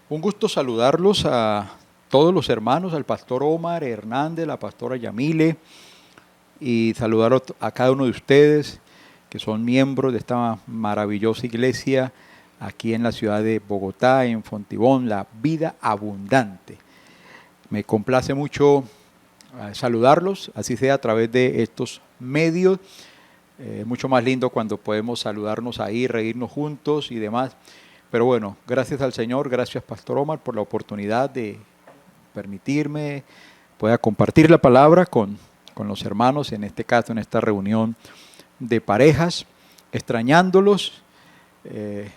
Un gusto saludarlos a todos los hermanos, al pastor Omar Hernández, la pastora Yamile, y saludar a cada uno de ustedes que son miembros de esta maravillosa iglesia aquí en la ciudad de Bogotá, en Fontibón, la Vida Abundante. Me complace mucho saludarlos, así sea a través de estos medios. Mucho más lindo cuando podemos saludarnos ahí, reírnos juntos y demás. Pero bueno, gracias al Señor, gracias Pastor Omar por la oportunidad de permitirme pueda compartir la palabra con los hermanos, en este caso, en esta reunión de parejas, extrañándolos,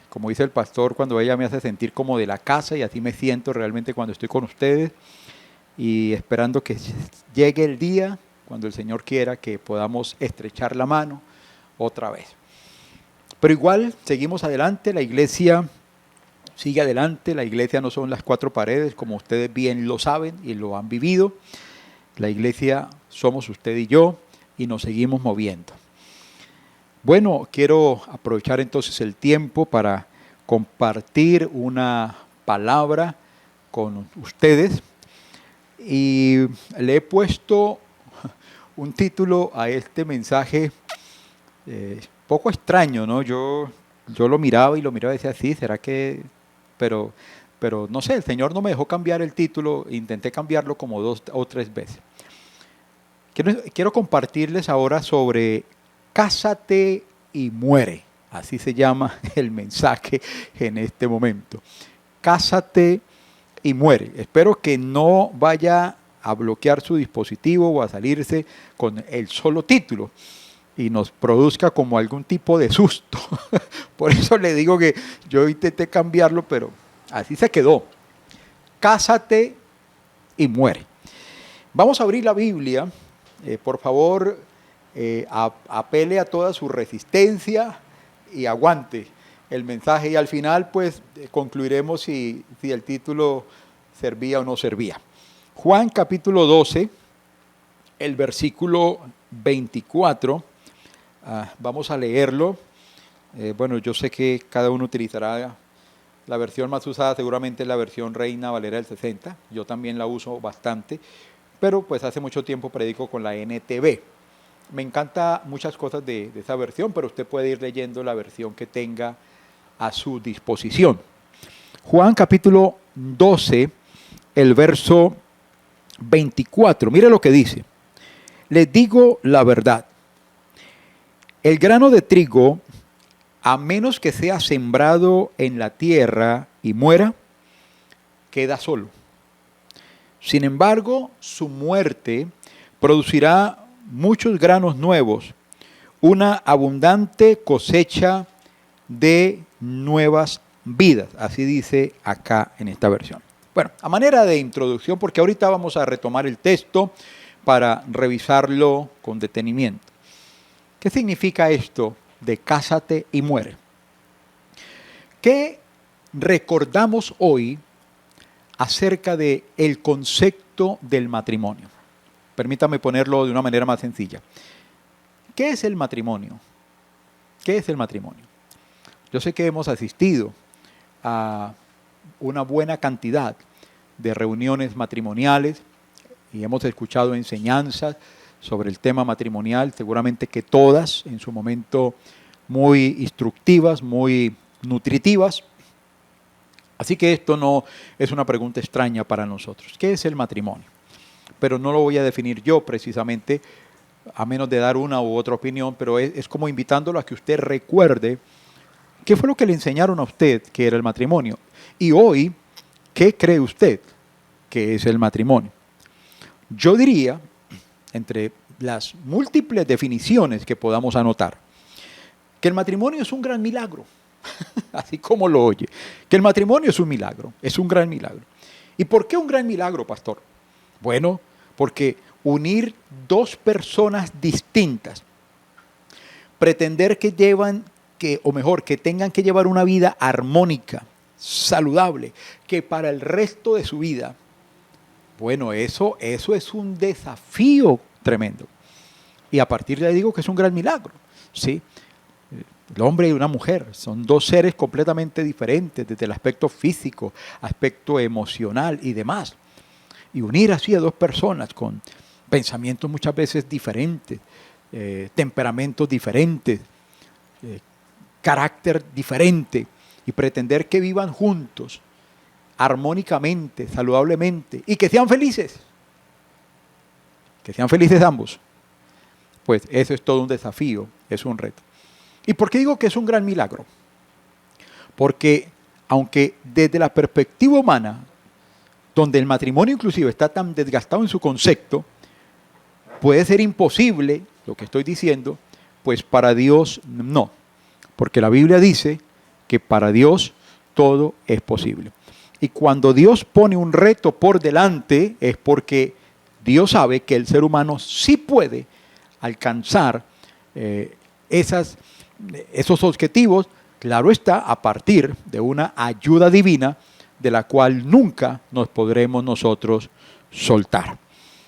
como dice el pastor, cuando ella me hace sentir como de la casa, y así me siento realmente cuando estoy con ustedes, y esperando que llegue el día, cuando el Señor quiera, que podamos estrechar la mano otra vez. Pero igual, seguimos adelante, la iglesia sigue adelante, la iglesia no son las cuatro paredes, como ustedes bien lo saben y lo han vivido. La iglesia somos usted y yo, y nos seguimos moviendo. Bueno, quiero aprovechar entonces el tiempo para compartir una palabra con ustedes, y le he puesto un título a este mensaje poco extraño, ¿no? Yo lo miraba y decía, sí, ¿será que...? Pero no sé, el Señor no me dejó cambiar el título, intenté cambiarlo como 2 o 3 veces. Quiero compartirles ahora sobre Cásate y muere, así se llama el mensaje en este momento. Cásate y muere. Espero que no vaya a bloquear su dispositivo o a salirse con el solo título y nos produzca como algún tipo de susto. Por eso le digo que yo intenté cambiarlo, pero así se quedó. Cásate y muere. Vamos a abrir la Biblia. Por favor, apele a toda su resistencia y aguante el mensaje. Y al final, pues, concluiremos si el título servía o no servía. Juan capítulo 12, el versículo 24. Vamos a leerlo. Bueno, yo sé que cada uno utilizará la versión más usada, seguramente la versión Reina Valera del 60. Yo también la uso bastante, pero pues hace mucho tiempo predico con la NTV. Me encanta muchas cosas de esa versión, pero usted puede ir leyendo la versión que tenga a su disposición. Juan capítulo 12, el verso 24. Mire lo que dice. Les digo la verdad. El grano de trigo, a menos que sea sembrado en la tierra y muera, queda solo. Sin embargo, su muerte producirá muchos granos nuevos, una abundante cosecha de nuevas vidas. Así dice acá en esta versión. Bueno, a manera de introducción, porque ahorita vamos a retomar el texto para revisarlo con detenimiento. ¿Qué significa esto de cásate y muere? ¿Qué recordamos hoy acerca del concepto del matrimonio? Permítame ponerlo de una manera más sencilla. ¿Qué es el matrimonio? ¿Qué es el matrimonio? Yo sé que hemos asistido a una buena cantidad de reuniones matrimoniales y hemos escuchado enseñanzas sobre el tema matrimonial, seguramente que todas en su momento muy instructivas, muy nutritivas. Así que esto no es una pregunta extraña para nosotros. ¿Qué es el matrimonio? Pero no lo voy a definir yo precisamente, a menos de dar una u otra opinión, pero es como invitándolo a que usted recuerde qué fue lo que le enseñaron a usted que era el matrimonio. Y hoy, ¿qué cree usted que es el matrimonio? Yo diría, entre las múltiples definiciones que podamos anotar, que el matrimonio es un gran milagro, así como lo oye, que el matrimonio es un milagro, es un gran milagro. ¿Y por qué un gran milagro, pastor? Bueno, porque unir dos personas distintas, pretender que tengan que llevar una vida armónica, saludable, que para el resto de su vida, bueno, eso es un desafío tremendo. Y a partir de ahí digo que es un gran milagro, ¿sí? El hombre y una mujer son dos seres completamente diferentes desde el aspecto físico, aspecto emocional y demás. Y unir así a dos personas con pensamientos muchas veces diferentes, temperamentos diferentes, carácter diferente, y pretender que vivan juntos, armónicamente, saludablemente, y que sean felices ambos, pues eso es todo un desafío, es un reto. ¿Y por qué digo que es un gran milagro? Porque aunque desde la perspectiva humana, donde el matrimonio inclusive está tan desgastado en su concepto, puede ser imposible, lo que estoy diciendo, pues para Dios no. Porque la Biblia dice que para Dios todo es posible. Y cuando Dios pone un reto por delante es porque Dios sabe que el ser humano sí puede alcanzar esos objetivos, claro está, a partir de una ayuda divina de la cual nunca nos podremos nosotros soltar.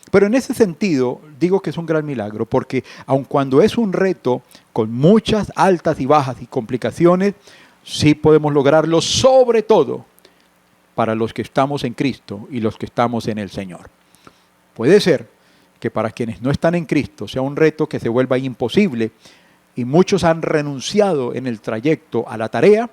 Pero en ese sentido digo que es un gran milagro, porque aun cuando es un reto con muchas altas y bajas y complicaciones, sí podemos lograrlo, sobre todo para los que estamos en Cristo y los que estamos en el Señor. Puede ser que para quienes no están en Cristo sea un reto que se vuelva imposible, y muchos han renunciado en el trayecto a la tarea.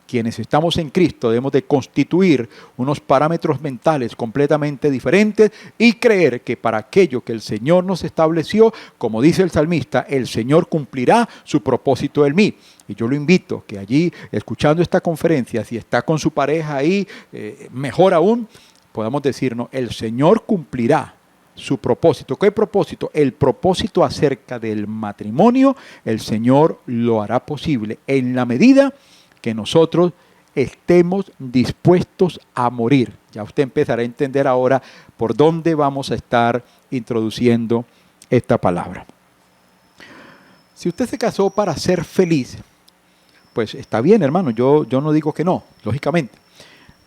Quienes estamos en Cristo debemos de constituir unos parámetros mentales completamente diferentes y creer que para aquello que el Señor nos estableció, como dice el salmista, el Señor cumplirá su propósito en mí. Y yo lo invito que allí, escuchando esta conferencia, si está con su pareja ahí, mejor aún, podamos decirnos, el Señor cumplirá su propósito. ¿Qué propósito? El propósito acerca del matrimonio, el Señor lo hará posible en la medida que nosotros estemos dispuestos a morir. Ya usted empezará a entender ahora por dónde vamos a estar introduciendo esta palabra. Si usted se casó para ser feliz, pues está bien, hermano, yo no digo que no, lógicamente.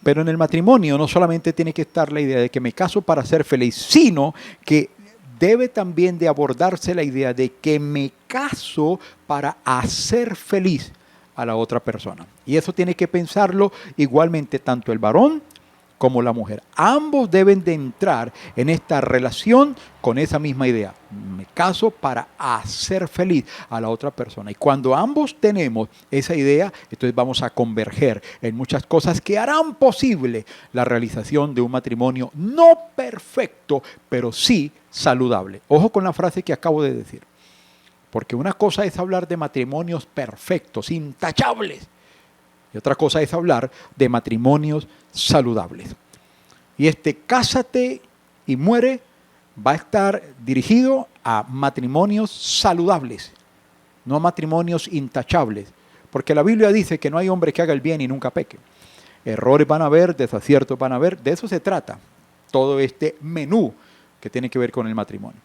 Pero en el matrimonio no solamente tiene que estar la idea de que me caso para ser feliz, sino que debe también de abordarse la idea de que me caso para hacer feliz a la otra persona. Y eso tiene que pensarlo igualmente tanto el varón como la mujer. Ambos deben de entrar en esta relación con esa misma idea. Me caso para hacer feliz a la otra persona. Y cuando ambos tenemos esa idea, entonces vamos a converger en muchas cosas que harán posible la realización de un matrimonio no perfecto, pero sí saludable. Ojo con la frase que acabo de decir. Porque una cosa es hablar de matrimonios perfectos, intachables, y otra cosa es hablar de matrimonios saludables. Y cásate y muere va a estar dirigido a matrimonios saludables, no a matrimonios intachables. Porque la Biblia dice que no hay hombre que haga el bien y nunca peque. Errores van a haber, desaciertos van a haber, de eso se trata todo este menú que tiene que ver con el matrimonio.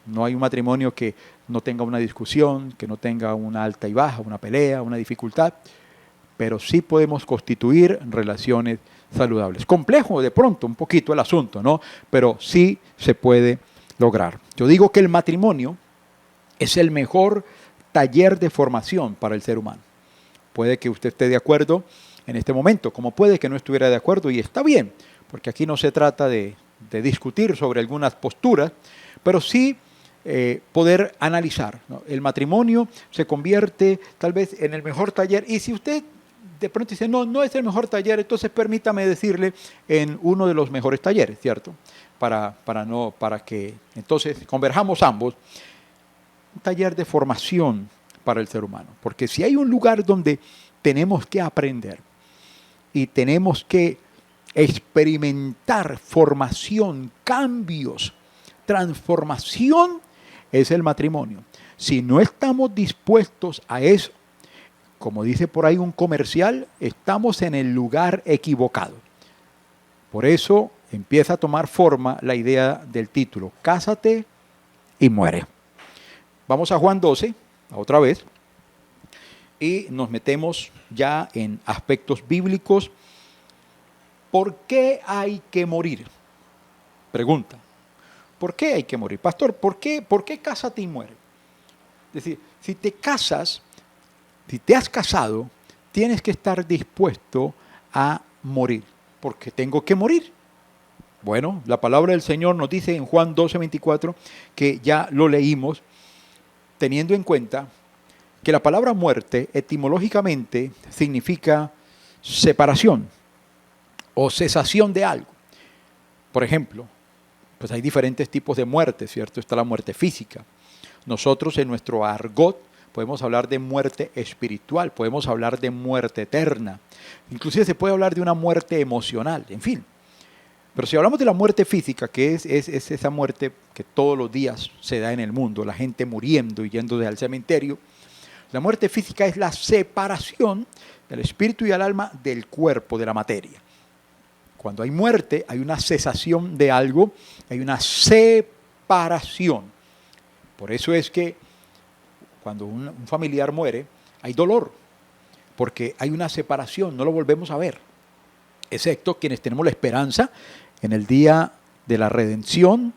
No hay un matrimonio que no tenga una discusión, que no tenga una alta y baja, una pelea, una dificultad, pero sí podemos constituir relaciones saludables. Complejo de pronto un poquito el asunto, ¿no? Pero sí se puede lograr. Yo digo que el matrimonio es el mejor taller de formación para el ser humano. Puede que usted esté de acuerdo en este momento, como puede que no estuviera de acuerdo, y está bien, porque aquí no se trata de discutir sobre algunas posturas, pero sí poder analizar, ¿no? El matrimonio se convierte tal vez en el mejor taller, y si usted de pronto dice, no es el mejor taller, entonces permítame decirle en uno de los mejores talleres, ¿cierto? Para que entonces converjamos ambos, un taller de formación para el ser humano, porque si hay un lugar donde tenemos que aprender y tenemos que experimentar formación, cambios, transformación, es el matrimonio. Si no estamos dispuestos a eso, como dice por ahí un comercial, estamos en el lugar equivocado. Por eso empieza a tomar forma la idea del título, Cásate y muere. Vamos a Juan 12, otra vez, y nos metemos ya en aspectos bíblicos. ¿Por qué hay que morir? Pregunta. ¿Por qué hay que morir? Pastor, ¿por qué cásate y muere? Es decir, Si te casas, si te has casado, tienes que estar dispuesto a morir, porque tengo que morir. Bueno, la palabra del Señor nos dice en Juan 12:24, que ya lo leímos, teniendo en cuenta que la palabra muerte etimológicamente significa separación o cesación de algo. Por ejemplo, pues hay diferentes tipos de muerte, ¿cierto? Está la muerte física. Nosotros en nuestro argot podemos hablar de muerte espiritual, podemos hablar de muerte eterna, inclusive se puede hablar de una muerte emocional, en fin. Pero si hablamos de la muerte física, que es esa muerte que todos los días se da en el mundo, la gente muriendo y yendo al cementerio, la muerte física es la separación del espíritu y el alma del cuerpo, de la materia. Cuando hay muerte, hay una cesación de algo, hay una separación. Por eso es que cuando un familiar muere, hay dolor, porque hay una separación, no lo volvemos a ver, excepto quienes tenemos la esperanza en el día de la redención,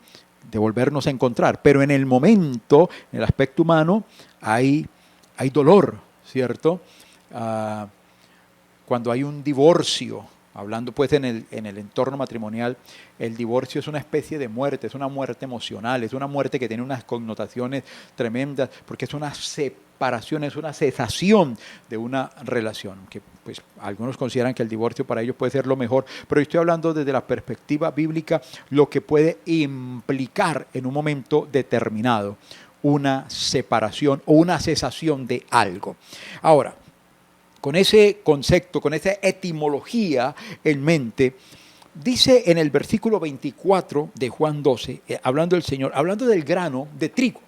de volvernos a encontrar. Pero en el momento, en el aspecto humano, hay dolor, ¿cierto? Cuando hay un divorcio, hablando pues en el entorno matrimonial, el divorcio es una especie de muerte, es una muerte emocional, es una muerte que tiene unas connotaciones tremendas, porque es una separación, es una cesación de una relación, que pues algunos consideran que el divorcio para ellos puede ser lo mejor, pero yo estoy hablando desde la perspectiva bíblica, lo que puede implicar en un momento determinado una separación o una cesación de algo. Ahora, con ese concepto, con esa etimología en mente, dice en el versículo 24 de Juan 12, hablando del Señor, hablando del grano de trigo,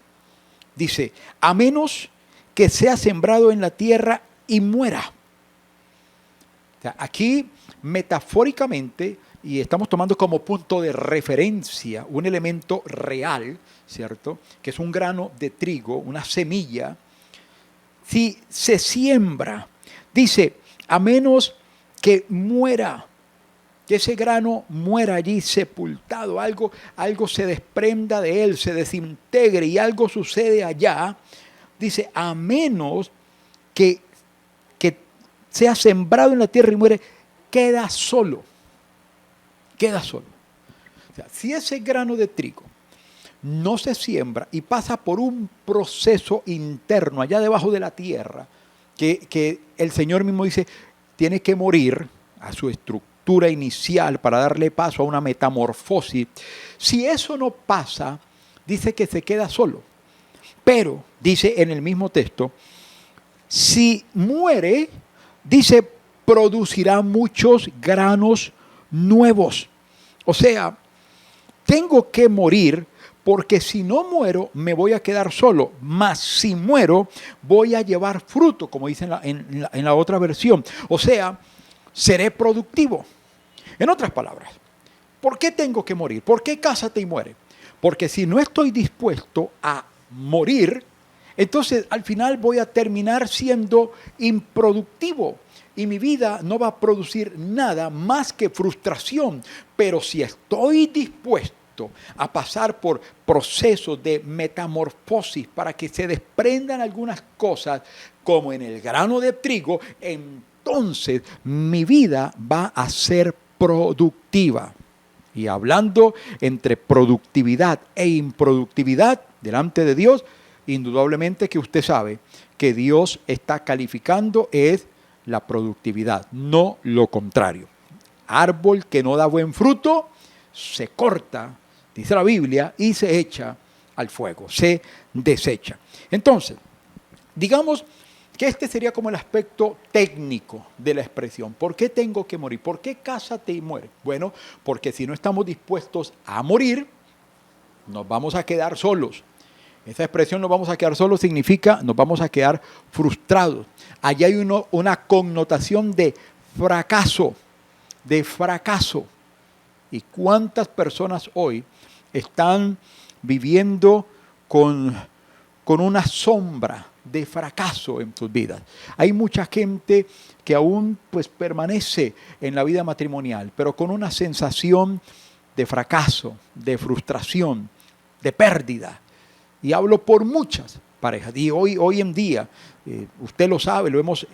dice, a menos que sea sembrado en la tierra y muera. O sea, aquí, metafóricamente, y estamos tomando como punto de referencia un elemento real, ¿cierto? Que es un grano de trigo, una semilla. Si se siembra, dice, a menos que muera, que ese grano muera allí sepultado, algo se desprenda de él, se desintegre y algo sucede allá, dice, a menos que sea sembrado en la tierra y muere, queda solo. Queda solo. O sea, si ese grano de trigo no se siembra y pasa por un proceso interno allá debajo de la tierra, que el Señor mismo dice, tiene que morir a su estructura inicial para darle paso a una metamorfosis. Si eso no pasa, dice que se queda solo. Pero, dice en el mismo texto, si muere, dice, producirá muchos granos nuevos. O sea, tengo que morir porque si no muero me voy a quedar solo, mas si muero voy a llevar fruto, como dice en la otra versión. O sea, seré productivo. En otras palabras, ¿por qué tengo que morir? ¿Por qué cásate y muere? Porque si no estoy dispuesto a morir, entonces al final voy a terminar siendo improductivo. Y mi vida no va a producir nada más que frustración. Pero si estoy dispuesto a pasar por procesos de metamorfosis para que se desprendan algunas cosas, como en el grano de trigo, entonces mi vida va a ser productiva. Y hablando entre productividad e improductividad delante de Dios, indudablemente que usted sabe que Dios está calificando es la productividad, no lo contrario. Árbol que no da buen fruto, se corta, dice la Biblia, y se echa al fuego, se desecha. Entonces, digamos que este sería como el aspecto técnico de la expresión. ¿Por qué tengo que morir? ¿Por qué cásate y muere? Bueno, porque si no estamos dispuestos a morir, nos vamos a quedar solos. Esa expresión nos vamos a quedar solos significa nos vamos a quedar frustrados. Allí hay una connotación de fracaso, ¿Y cuántas personas hoy están viviendo con una sombra de fracaso en sus vidas? Hay mucha gente que aún pues permanece en la vida matrimonial, pero con una sensación de fracaso, de frustración, de pérdida. Y hablo por muchas parejas. Y hoy en día, usted lo sabe, lo hemos...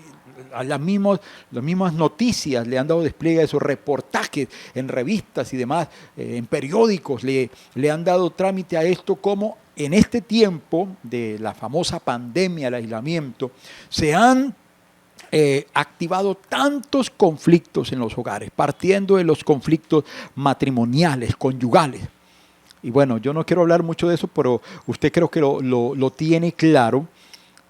A las mismas noticias le han dado despliegue a esos reportajes en revistas y demás, en periódicos, le han dado trámite a esto, como en este tiempo de la famosa pandemia, el aislamiento, se han activado tantos conflictos en los hogares, partiendo de los conflictos matrimoniales, conyugales. Y bueno, yo no quiero hablar mucho de eso, pero usted creo que lo tiene claro.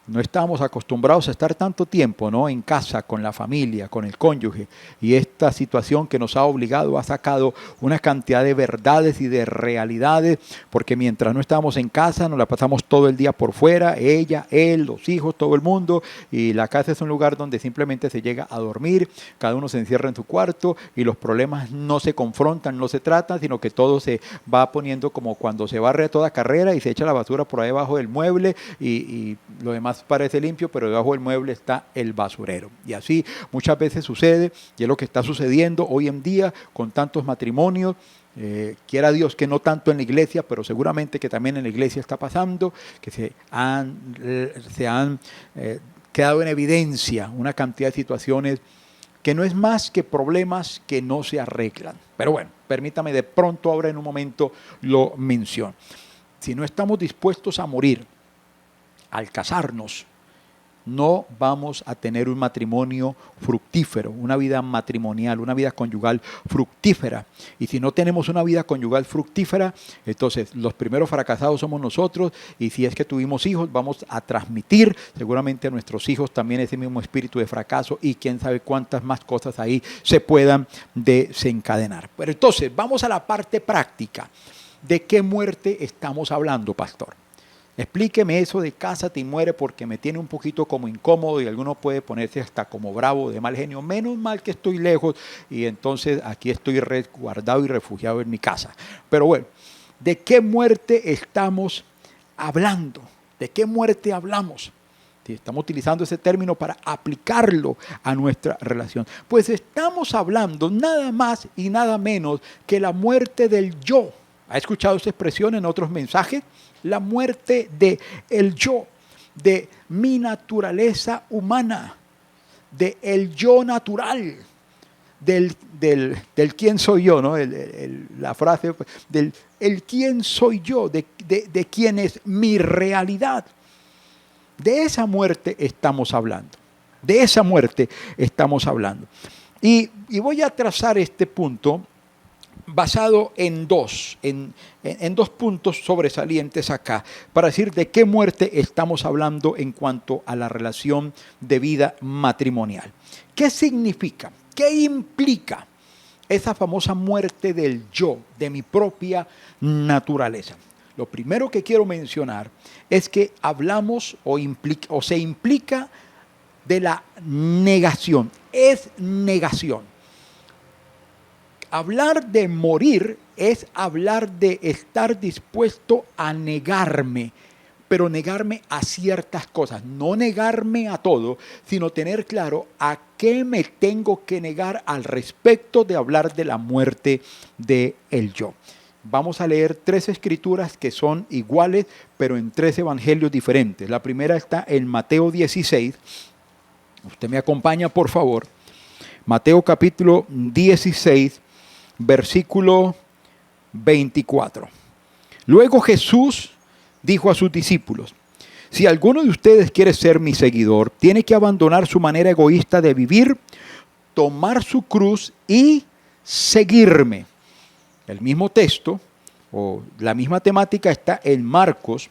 No estábamos acostumbrados a estar tanto tiempo, ¿no?, en casa, con la familia, con el cónyuge. Y esta situación que nos ha obligado, ha sacado una cantidad de verdades y de realidades, porque mientras no estábamos en casa, nos la pasamos todo el día por fuera, ella, él, los hijos, todo el mundo. Y la casa es un lugar donde simplemente se llega a dormir, cada uno se encierra en su cuarto y los problemas no se confrontan, no se tratan, sino que todo se va poniendo como cuando se barre a toda carrera y se echa la basura por ahí debajo del mueble y lo demás parece limpio, pero debajo del mueble está el basurero. Y así muchas veces sucede, y es lo que está sucediendo hoy en día con tantos matrimonios. Quiera Dios que no tanto en la iglesia, pero seguramente que también en la iglesia está pasando, que se han quedado en evidencia una cantidad de situaciones que no es más que problemas que no se arreglan. Pero bueno, permítame, de pronto ahora en un momento lo menciono. Si no estamos dispuestos a morir al casarnos, no vamos a tener un matrimonio fructífero, una vida matrimonial, una vida conyugal fructífera. Y si no tenemos una vida conyugal fructífera, entonces los primeros fracasados somos nosotros, y si es que tuvimos hijos, vamos a transmitir seguramente a nuestros hijos también ese mismo espíritu de fracaso, y quién sabe cuántas más cosas ahí se puedan desencadenar. Pero entonces, vamos a la parte práctica. ¿De qué muerte estamos hablando, pastor? Explíqueme eso de cásate y muere, porque me tiene un poquito como incómodo y alguno puede ponerse hasta como bravo, de mal genio. Menos mal que estoy lejos y entonces aquí estoy resguardado y refugiado en mi casa. Pero bueno, ¿de qué muerte estamos hablando? ¿De qué muerte hablamos? Sí, estamos utilizando ese término para aplicarlo a nuestra relación. Pues estamos hablando nada más y nada menos que la muerte del yo. ¿Ha escuchado esa expresión en otros mensajes? La muerte del yo, de mi naturaleza humana, del yo natural, del quién soy yo, ¿no? La frase del el quién soy yo, de quién es mi realidad. De esa muerte estamos hablando. De esa muerte estamos hablando. Y voy a trazar este punto basado en dos puntos sobresalientes acá, para decir de qué muerte estamos hablando en cuanto a la relación de vida matrimonial. ¿Qué significa? ¿Qué implica esa famosa muerte del yo, de mi propia naturaleza? Lo primero que quiero mencionar es que hablamos o se implica de la negación. Es negación. Hablar de morir es hablar de estar dispuesto a negarme, pero negarme a ciertas cosas, no negarme a todo, sino tener claro a qué me tengo que negar al respecto de hablar de la muerte del yo. Vamos a leer 3 escrituras que son iguales, pero en 3 evangelios diferentes. La primera está en Mateo 16. Usted me acompaña, por favor. Mateo capítulo 16. Versículo 24. Luego Jesús dijo a sus discípulos: si alguno de ustedes quiere ser mi seguidor, tiene que abandonar su manera egoísta de vivir, tomar su cruz y seguirme. El mismo texto o la misma temática está en Marcos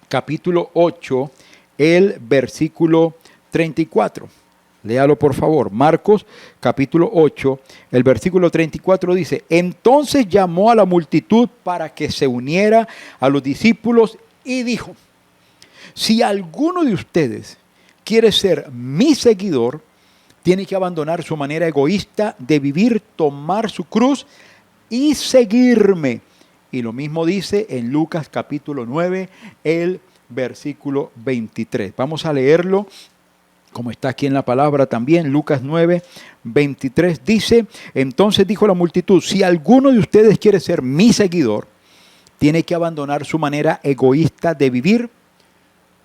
capítulo 8, el versículo 34. Léalo por favor. Marcos capítulo 8, el versículo 34 dice: entonces llamó a la multitud para que se uniera a los discípulos y dijo: si alguno de ustedes quiere ser mi seguidor, tiene que abandonar su manera egoísta de vivir, tomar su cruz y seguirme. Y lo mismo dice en Lucas capítulo 9, el versículo 23. Vamos a leerlo como está aquí en la palabra también. Lucas 9, 23 dice: entonces dijo la multitud: si alguno de ustedes quiere ser mi seguidor, tiene que abandonar su manera egoísta de vivir,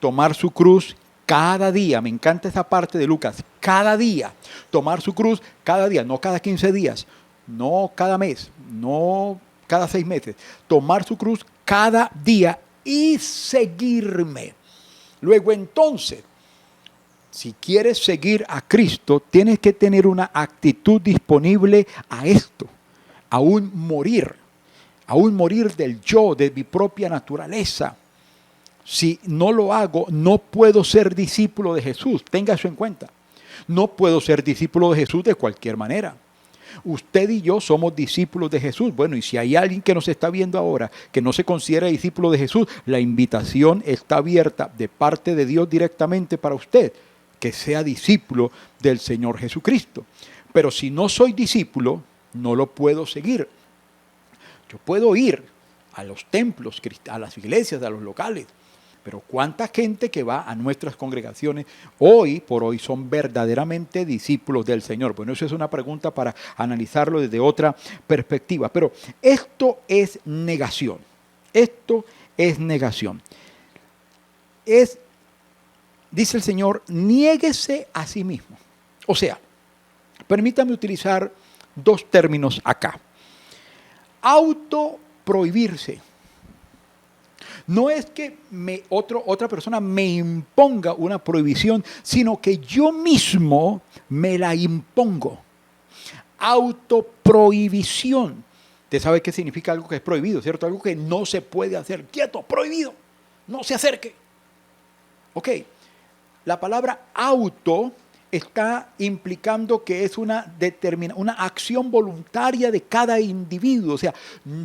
tomar su cruz cada día. Me encanta esa parte de Lucas. Cada día. Tomar su cruz cada día, no cada 15 días, no cada mes, no cada 6 meses. Tomar su cruz cada día y seguirme. Luego entonces, si quieres seguir a Cristo, tienes que tener una actitud disponible a esto, a un morir del yo, de mi propia naturaleza. Si no lo hago, no puedo ser discípulo de Jesús. Tenga eso en cuenta. No puedo ser discípulo de Jesús de cualquier manera. Usted y yo somos discípulos de Jesús. Bueno, y si hay alguien que nos está viendo ahora que no se considera discípulo de Jesús, la invitación está abierta de parte de Dios directamente para usted, que sea discípulo del Señor Jesucristo. Pero si no soy discípulo, no lo puedo seguir. Yo puedo ir a los templos, a las iglesias, a los locales, pero ¿cuánta gente que va a nuestras congregaciones hoy por hoy son verdaderamente discípulos del Señor? Bueno, eso es una pregunta para analizarlo desde otra perspectiva. Pero esto es negación. Esto es negación. Dice el Señor, niéguese a sí mismo. O sea, permítame utilizar dos términos acá. Autoprohibirse. No es que otra persona me imponga una prohibición, sino que yo mismo me la impongo. Autoprohibición. Usted sabe qué significa algo que es prohibido, ¿cierto? Algo que no se puede hacer. Quieto, prohibido. No se acerque. Ok. La palabra auto está implicando que es una acción voluntaria de cada individuo. O sea,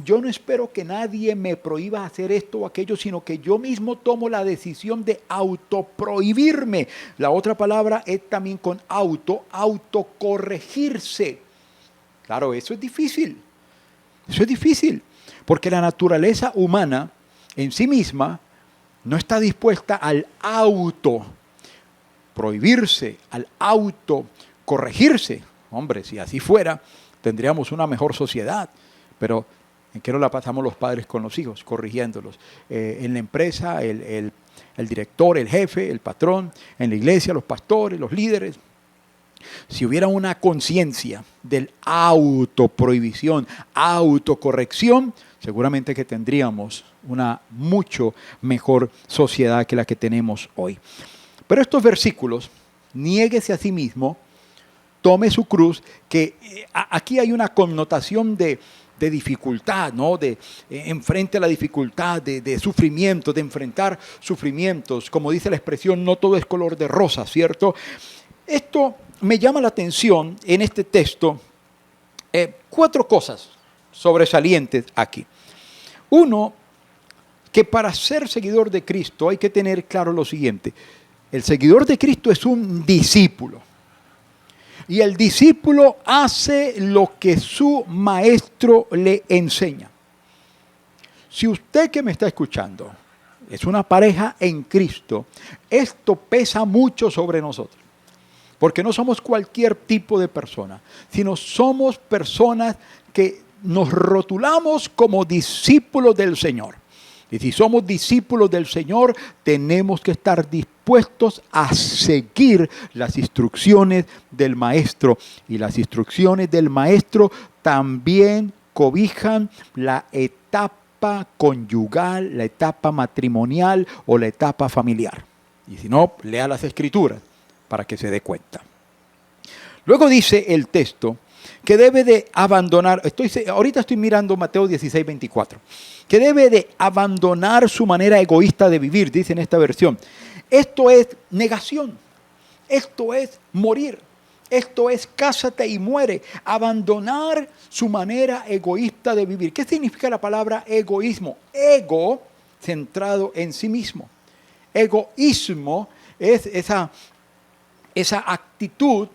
yo no espero que nadie me prohíba hacer esto o aquello, sino que yo mismo tomo la decisión de autoprohibirme. La otra palabra es también con autocorregirse. Claro, eso es difícil. Eso es difícil, porque la naturaleza humana en sí misma no está dispuesta al prohibirse, al autocorregirse. Hombre, si así fuera, tendríamos una mejor sociedad. Pero ¿en qué no la pasamos los padres con los hijos? Corrigiéndolos. En la empresa, el director, el jefe, el patrón. En la iglesia, los pastores, los líderes. Si hubiera una conciencia del autoprohibición, autocorrección, seguramente que tendríamos una mucho mejor sociedad que la que tenemos hoy. Pero estos versículos, niéguese a sí mismo, tome su cruz, que aquí hay una connotación de dificultad, ¿no? De enfrente a la dificultad, de sufrimiento, de enfrentar sufrimientos. Como dice la expresión, no todo es color de rosa, ¿cierto? Esto me llama la atención en este texto, 4 cosas sobresalientes aquí. Uno, que para ser seguidor de Cristo hay que tener claro lo siguiente. El seguidor de Cristo es un discípulo. Y el discípulo hace lo que su maestro le enseña. Si usted que me está escuchando es una pareja en Cristo, esto pesa mucho sobre nosotros. Porque no somos cualquier tipo de persona, sino somos personas que nos rotulamos como discípulos del Señor. Y si somos discípulos del Señor, tenemos que estar dispuestos a seguir las instrucciones del Maestro. Y las instrucciones del Maestro también cobijan la etapa conyugal, la etapa matrimonial o la etapa familiar. Y si no, lea las Escrituras para que se dé cuenta. Luego dice el texto que debe de abandonar, ahorita estoy mirando Mateo 16, 24, que debe de abandonar su manera egoísta de vivir, dice en esta versión. Esto es negación, esto es morir, esto es cásate y muere, abandonar su manera egoísta de vivir. ¿Qué significa la palabra egoísmo? Ego, centrado en sí mismo. Egoísmo es esa actitud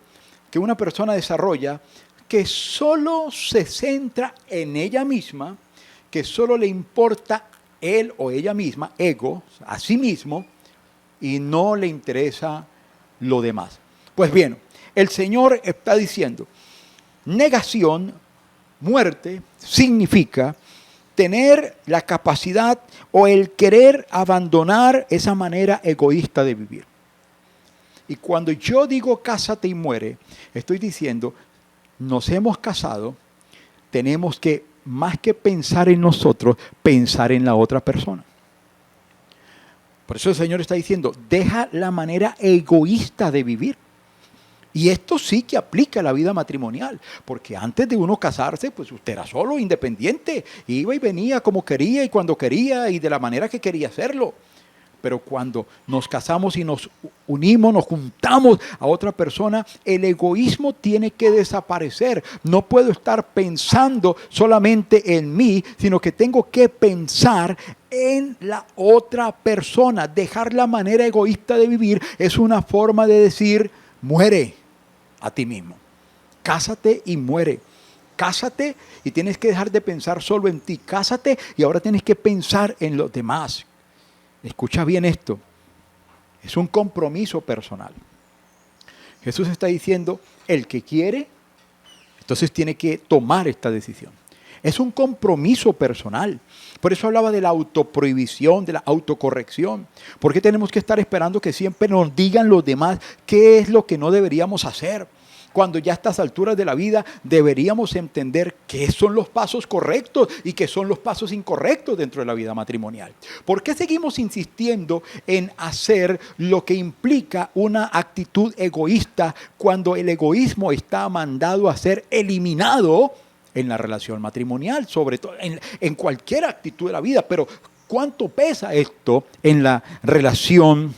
que una persona desarrolla que solo se centra en ella misma, que solo le importa él o ella misma, ego, a sí mismo, y no le interesa lo demás. Pues bien, el Señor está diciendo, negación, muerte, significa tener la capacidad o el querer abandonar esa manera egoísta de vivir. Y cuando yo digo cásate y muere, estoy diciendo, nos hemos casado, tenemos que, más que pensar en nosotros, pensar en la otra persona. Por eso el Señor está diciendo, deja la manera egoísta de vivir. Y esto sí que aplica a la vida matrimonial, porque antes de uno casarse, pues usted era solo, independiente, iba y venía como quería y cuando quería y de la manera que quería hacerlo. Pero cuando nos casamos y nos unimos, nos juntamos a otra persona, el egoísmo tiene que desaparecer. No puedo estar pensando solamente en mí, sino que tengo que pensar en la otra persona. Dejar la manera egoísta de vivir es una forma de decir, muere a ti mismo. Cásate y muere. Cásate y tienes que dejar de pensar solo en ti. Cásate y ahora tienes que pensar en los demás. Escucha bien esto. Es un compromiso personal. Jesús está diciendo, el que quiere, entonces tiene que tomar esta decisión. Es un compromiso personal. Por eso hablaba de la autoprohibición, de la autocorrección. ¿Por qué tenemos que estar esperando que siempre nos digan los demás qué es lo que no deberíamos hacer? Cuando ya a estas alturas de la vida deberíamos entender qué son los pasos correctos y qué son los pasos incorrectos dentro de la vida matrimonial. ¿Por qué seguimos insistiendo en hacer lo que implica una actitud egoísta cuando el egoísmo está mandado a ser eliminado en la relación matrimonial, sobre todo en cualquier actitud de la vida? Pero ¿cuánto pesa esto en la relación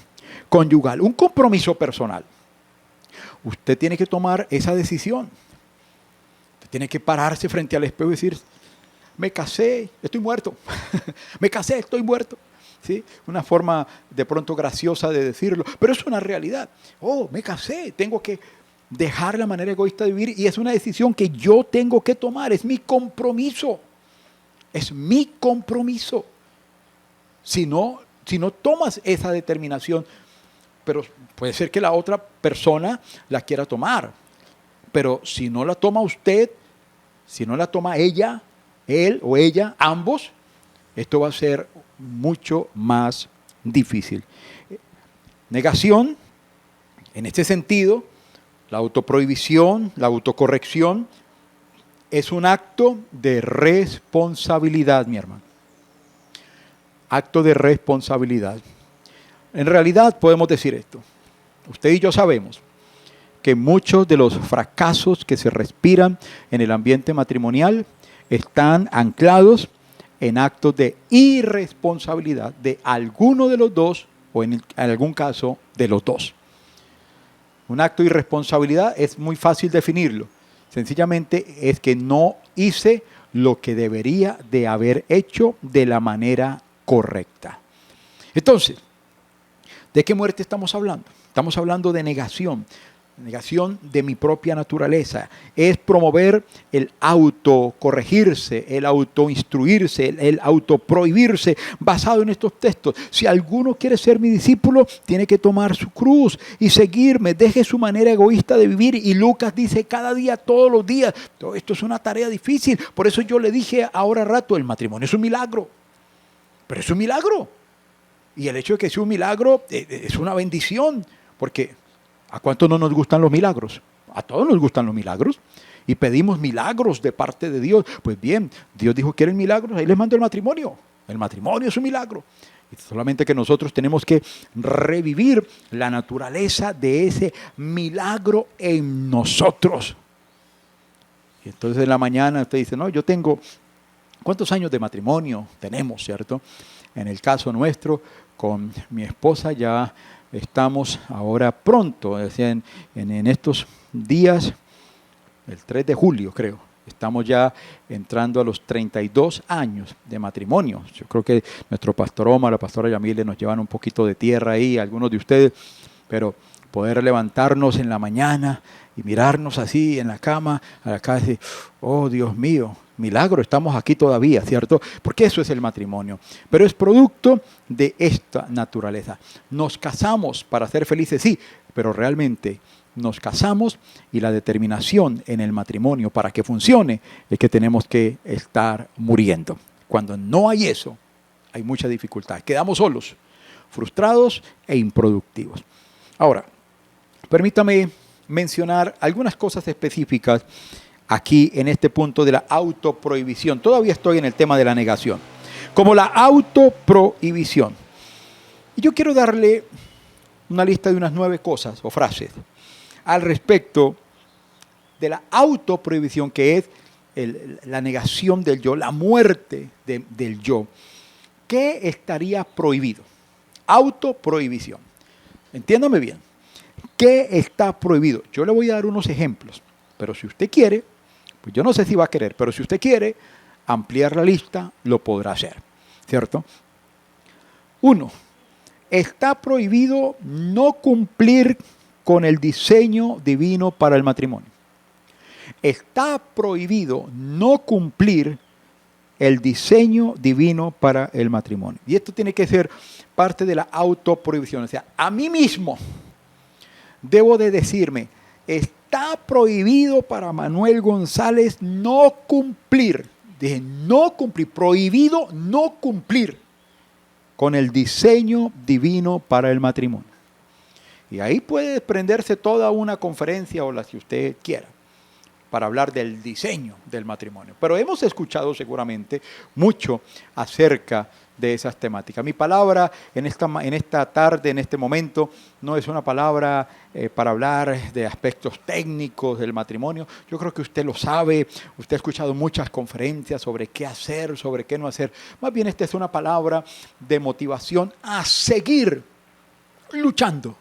conyugal? Un compromiso personal. Usted tiene que tomar esa decisión. Usted tiene que pararse frente al espejo y decir, me casé, estoy muerto. Me casé, estoy muerto. ¿Sí? Una forma de pronto graciosa de decirlo, pero es una realidad. Oh, me casé, tengo que dejar la manera egoísta de vivir y es una decisión que yo tengo que tomar, es mi compromiso. Es mi compromiso. Si no tomas esa determinación, pero puede ser que la otra persona la quiera tomar. Pero si no la toma usted, si no la toma ella, él o ella, ambos, esto va a ser mucho más difícil. Negación, en este sentido, la autoprohibición, la autocorrección, es un acto de responsabilidad, mi hermano. Acto de responsabilidad. En realidad podemos decir esto. Usted y yo sabemos que muchos de los fracasos que se respiran en el ambiente matrimonial están anclados en actos de irresponsabilidad de alguno de los dos o en algún caso de los dos. Un acto de irresponsabilidad es muy fácil definirlo. Sencillamente es que no hice lo que debería de haber hecho de la manera correcta. Entonces, ¿de qué muerte estamos hablando? Estamos hablando de negación de mi propia naturaleza. Es promover el autocorregirse, el autoinstruirse, el autoprohibirse, basado en estos textos. Si alguno quiere ser mi discípulo, tiene que tomar su cruz y seguirme, deje su manera egoísta de vivir. Y Lucas dice cada día, todos los días. Todo esto es una tarea difícil. Por eso yo le dije ahora rato, el matrimonio es un milagro. Pero es un milagro. Y el hecho de que sea un milagro es una bendición, porque ¿a cuántos no nos gustan los milagros? A todos nos gustan los milagros y pedimos milagros de parte de Dios. Pues bien, Dios dijo, ¿quieren milagros? Ahí les mando el matrimonio. El matrimonio es un milagro. Y solamente que nosotros tenemos que revivir la naturaleza de ese milagro en nosotros. Y entonces en la mañana usted dice, no, yo tengo, ¿cuántos años de matrimonio tenemos, cierto? En el caso nuestro, con mi esposa ya estamos ahora pronto, es decir, en estos días, el 3 de julio creo, estamos ya entrando a los 32 años de matrimonio. Yo creo que nuestro pastor Omar, la pastora Yamile nos llevan un poquito de tierra ahí, algunos de ustedes, pero poder levantarnos en la mañana y mirarnos así en la cama, a la casa y decir, oh Dios mío, milagro, estamos aquí todavía, ¿cierto? Porque eso es el matrimonio. Pero es producto de esta naturaleza. Nos casamos para ser felices, sí, pero realmente nos casamos y la determinación en el matrimonio para que funcione es que tenemos que estar muriendo. Cuando no hay eso, hay mucha dificultad. Quedamos solos, frustrados e improductivos. Ahora, permítame mencionar algunas cosas específicas aquí en este punto de la autoprohibición. Todavía estoy en el tema de la negación. Como la autoprohibición. Y yo quiero darle una lista de unas 9 cosas o frases al respecto de la autoprohibición, que es la negación del yo, la muerte del yo. ¿Qué estaría prohibido? Autoprohibición. Entiéndame bien. ¿Qué está prohibido? Yo le voy a dar unos ejemplos, pero si usted quiere, pues yo no sé si va a querer, pero si usted quiere ampliar la lista, lo podrá hacer, ¿cierto? 1. Está prohibido no cumplir con el diseño divino para el matrimonio. Está prohibido no cumplir el diseño divino para el matrimonio. Y esto tiene que ser parte de la autoprohibición. O sea, a mí mismo debo de decirme, está prohibido para Manuel González no cumplir. Dije, no cumplir, prohibido no cumplir con el diseño divino para el matrimonio. Y ahí puede desprenderse toda una conferencia o la que usted quiera para hablar del diseño del matrimonio. Pero hemos escuchado seguramente mucho acerca de esas temáticas. Mi palabra en esta tarde, en este momento, no es una palabra para hablar de aspectos técnicos del matrimonio. Yo creo que usted lo sabe, usted ha escuchado muchas conferencias sobre qué hacer, sobre qué no hacer. Más bien esta es una palabra de motivación a seguir luchando,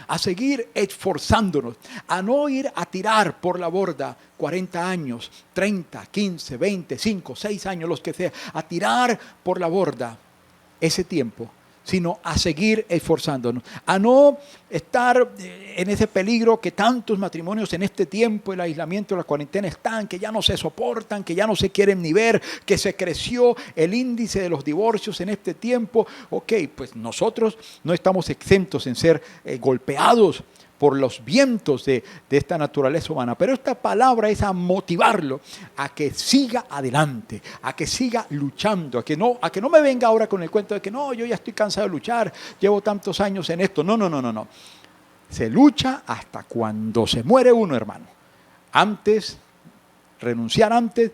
a seguir esforzándonos, a no ir a tirar por la borda 40 años, 30, 15, 20, 5, 6 años, los que sea, a tirar por la borda ese tiempo, sino a seguir esforzándonos, a no estar en ese peligro que tantos matrimonios en este tiempo, el aislamiento, la cuarentena están, que ya no se soportan, que ya no se quieren ni ver, que se creció el índice de los divorcios en este tiempo. Ok, pues nosotros no estamos exentos en ser golpeados por los vientos de esta naturaleza humana. Pero esta palabra es a motivarlo a que siga adelante, a que siga luchando, a que no me venga ahora con el cuento de que no, yo ya estoy cansado de luchar, llevo tantos años en esto. No. Se lucha hasta cuando se muere uno, hermano. Renunciar antes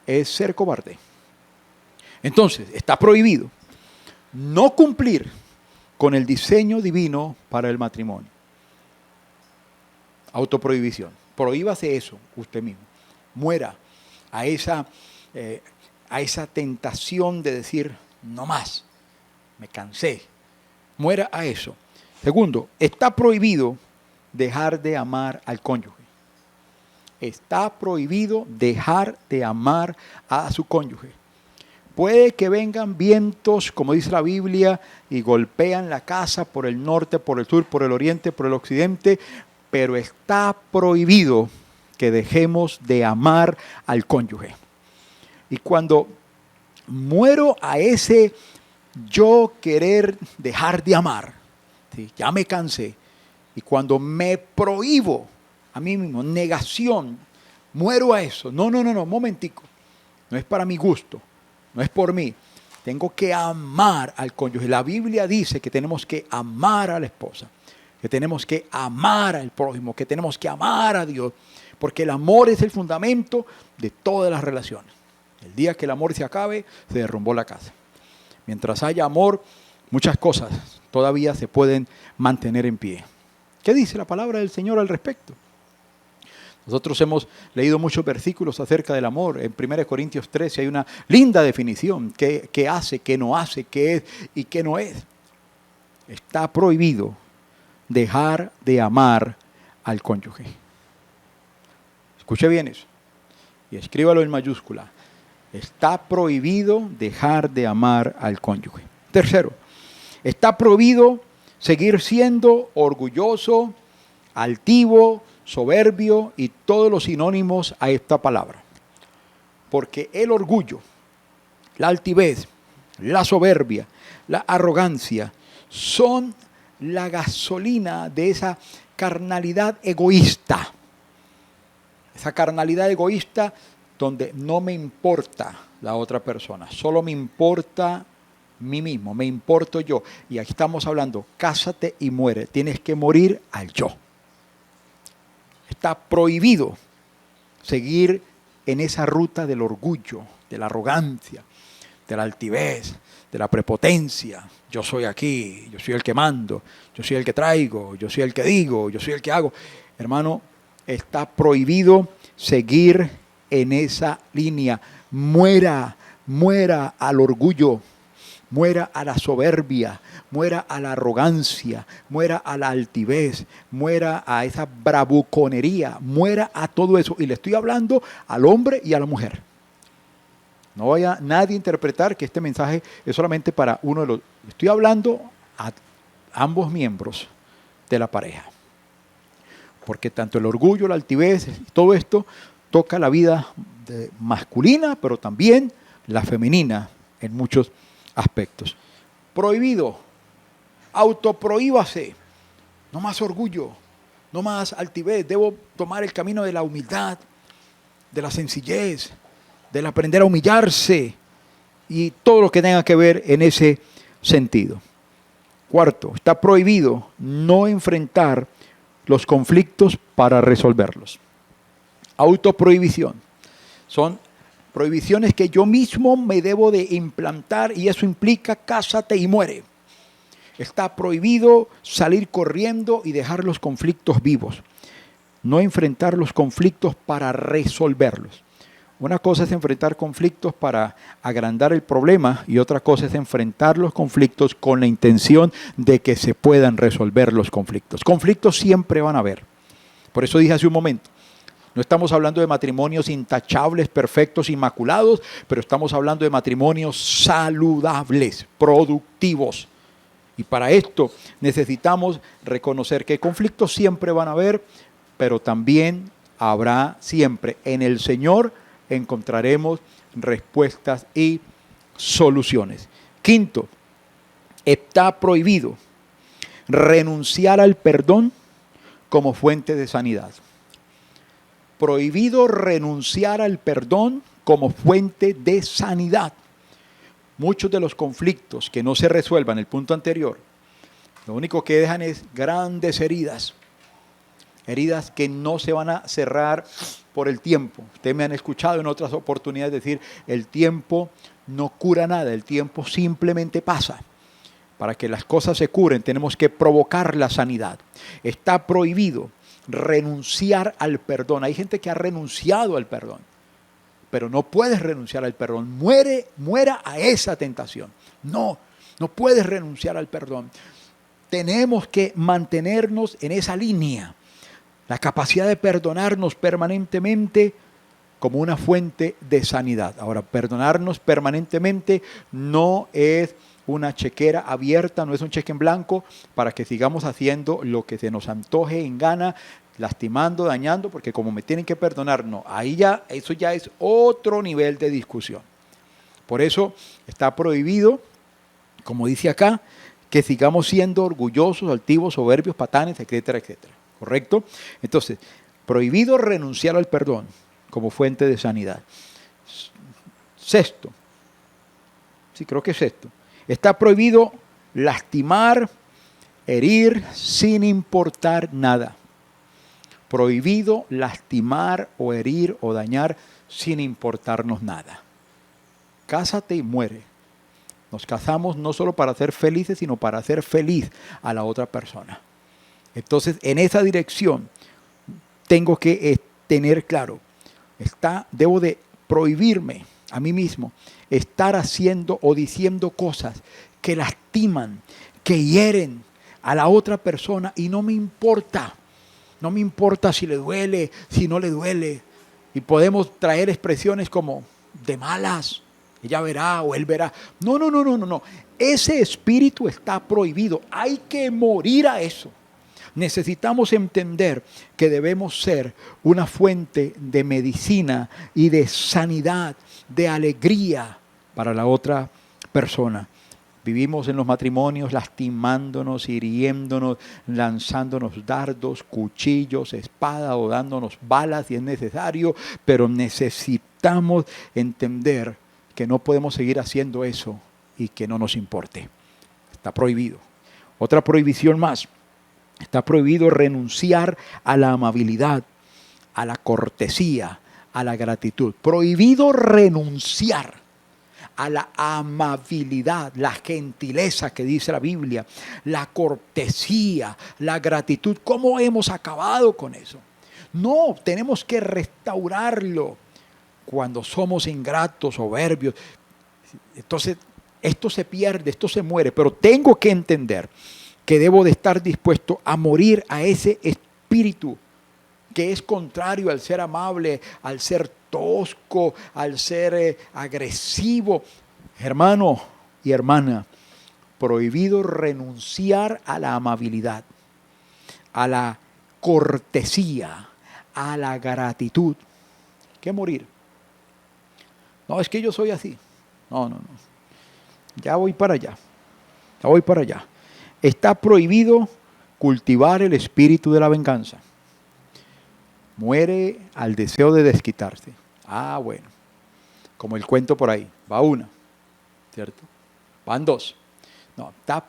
es ser cobarde. Entonces, está prohibido no cumplir con el diseño divino para el matrimonio. Autoprohibición. Prohíbase eso usted mismo. Muera a esa tentación de decir, no más, me cansé. Muera a eso. Segundo, está prohibido dejar de amar al cónyuge. Está prohibido dejar de amar a su cónyuge. Puede que vengan vientos, como dice la Biblia, y golpean la casa por el norte, por el sur, por el oriente, por el occidente, pero está prohibido que dejemos de amar al cónyuge. Y cuando muero a ese yo querer dejar de amar, ¿sí? Ya me cansé, y cuando me prohíbo a mí mismo, negación, muero a eso. No, momentico, no es para mi gusto, no es por mí. Tengo que amar al cónyuge. La Biblia dice que tenemos que amar a la esposa, que tenemos que amar al prójimo, que tenemos que amar a Dios, porque el amor es el fundamento de todas las relaciones. El día que el amor se acabe, se derrumbó la casa. Mientras haya amor, muchas cosas todavía se pueden mantener en pie. ¿Qué dice la palabra del Señor al respecto? Nosotros hemos leído muchos versículos acerca del amor. En 1 Corintios 13 hay una linda definición. ¿Qué hace, qué no hace, qué es y qué no es? Está prohibido dejar de amar al cónyuge. Escuche bien eso y escríbalo en mayúscula. Está prohibido dejar de amar al cónyuge. Tercero, está prohibido seguir siendo orgulloso, altivo, soberbio y todos los sinónimos a esta palabra. Porque el orgullo, la altivez, la soberbia, la arrogancia son la gasolina de esa carnalidad egoísta. Esa carnalidad egoísta donde no me importa la otra persona, solo me importa mí mismo, me importo yo. Y aquí estamos hablando, cásate y muere, tienes que morir al yo. Está prohibido seguir en esa ruta del orgullo, de la arrogancia, de la altivez, de la prepotencia. Yo soy aquí, yo soy el que mando, yo soy el que traigo, yo soy el que digo, yo soy el que hago. Hermano, está prohibido seguir en esa línea. Muera, muera al orgullo, muera a la soberbia, muera a la arrogancia, muera a la altivez, muera a esa bravuconería, muera a todo eso. Y le estoy hablando al hombre y a la mujer. No vaya nadie a interpretar que este mensaje es solamente para uno de los... Estoy hablando a ambos miembros de la pareja. Porque tanto el orgullo, la altivez, todo esto toca la vida masculina, pero también la femenina en muchos aspectos. Prohibido. Autoprohíbase. No más orgullo, no más altivez. Debo tomar el camino de la humildad, de la sencillez, del aprender a humillarse y todo lo que tenga que ver en ese sentido. Cuarto, está prohibido no enfrentar los conflictos para resolverlos. Autoprohibición. Son prohibiciones que yo mismo me debo de implantar y eso implica cásate y muere. Está prohibido salir corriendo y dejar los conflictos vivos. No enfrentar los conflictos para resolverlos. Una cosa es enfrentar conflictos para agrandar el problema y otra cosa es enfrentar los conflictos con la intención de que se puedan resolver los conflictos. Conflictos siempre van a haber. Por eso dije hace un momento, no estamos hablando de matrimonios intachables, perfectos, inmaculados, pero estamos hablando de matrimonios saludables, productivos. Y para esto necesitamos reconocer que conflictos siempre van a haber, pero también habrá siempre en el Señor encontraremos respuestas y soluciones. Quinto, está prohibido renunciar al perdón como fuente de sanidad. Prohibido renunciar al perdón como fuente de sanidad. Muchos de los conflictos que no se resuelvan, el punto anterior, lo único que dejan es grandes heridas. Heridas que no se van a cerrar por el tiempo. Ustedes me han escuchado en otras oportunidades decir, el tiempo no cura nada, el tiempo simplemente pasa. Para que las cosas se curen tenemos que provocar la sanidad. Está prohibido renunciar al perdón. Hay gente que ha renunciado al perdón, pero no puedes renunciar al perdón. Muera a esa tentación. No puedes renunciar al perdón. Tenemos que mantenernos en esa línea. La capacidad de perdonarnos permanentemente como una fuente de sanidad. Ahora, perdonarnos permanentemente no es una chequera abierta, no es un cheque en blanco para que sigamos haciendo lo que se nos antoje en gana, lastimando, dañando, porque como me tienen que perdonar, no, eso ya es otro nivel de discusión. Por eso está prohibido, como dice acá, que sigamos siendo orgullosos, altivos, soberbios, patanes, etcétera, etcétera. ¿Correcto? Entonces, prohibido renunciar al perdón como fuente de sanidad. Sexto, sí, creo que es sexto. Está prohibido lastimar, herir sin importar nada. Prohibido lastimar o herir o dañar sin importarnos nada. Cásate y muere. Nos casamos no solo para ser felices, sino para hacer feliz a la otra persona. Entonces, en esa dirección tengo que tener claro, debo de prohibirme a mí mismo estar haciendo o diciendo cosas que lastiman, que hieren a la otra persona y no me importa. No me importa si le duele, si no le duele. Y podemos traer expresiones como de malas, ella verá o él verá. No. Ese espíritu está prohibido. Hay que morir a eso. Necesitamos entender que debemos ser una fuente de medicina y de sanidad, de alegría para la otra persona. Vivimos en los matrimonios lastimándonos, hiriéndonos, lanzándonos dardos, cuchillos, espadas o dándonos balas si es necesario, pero necesitamos necesitamos entender que no podemos seguir haciendo eso y que no nos importe. Está prohibido. Otra prohibición más. Está prohibido renunciar a la amabilidad, a la cortesía, a la gratitud. Prohibido renunciar a la amabilidad, la gentileza que dice la Biblia, la cortesía, la gratitud. ¿Cómo hemos acabado con eso? No, tenemos que restaurarlo. Cuando somos ingratos, soberbios, entonces esto se pierde, esto se muere. Pero tengo que entender que debo de estar dispuesto a morir a ese espíritu que es contrario al ser amable, al ser tosco, al ser agresivo. Hermano y hermana, prohibido renunciar a la amabilidad, a la cortesía, a la gratitud. ¿Qué morir? No, es que yo soy así. No. Ya voy para allá. Está prohibido cultivar el espíritu de la venganza. Muere al deseo de desquitarse. Bueno. Como el cuento por ahí. Va una. ¿Cierto? Van dos. No, está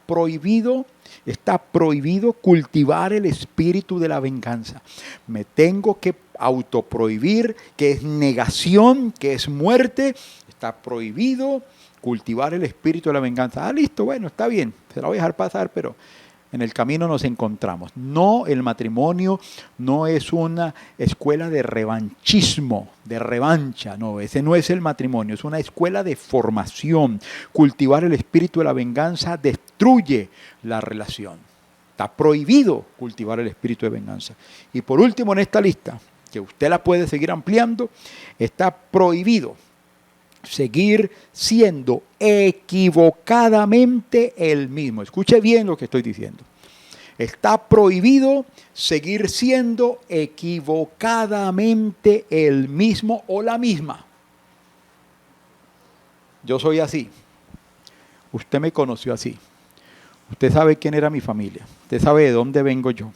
prohibido cultivar el espíritu de la venganza. Me tengo que autoprohibir, que es negación, que es muerte. Está prohibido cultivar el espíritu de la venganza. Listo, bueno, está bien, se la voy a dejar pasar, pero en el camino nos encontramos. No, el matrimonio no es una escuela de revanchismo, de revancha. No, ese no es el matrimonio, es una escuela de formación. Cultivar el espíritu de la venganza destruye la relación. Está prohibido cultivar el espíritu de venganza. Y por último en esta lista, que usted la puede seguir ampliando, está prohibido seguir siendo equivocadamente el mismo. Escuche bien lo que estoy diciendo. Está prohibido seguir siendo equivocadamente el mismo o la misma. Yo soy así. Usted me conoció así. Usted sabe quién era mi familia. Usted sabe de dónde vengo yo.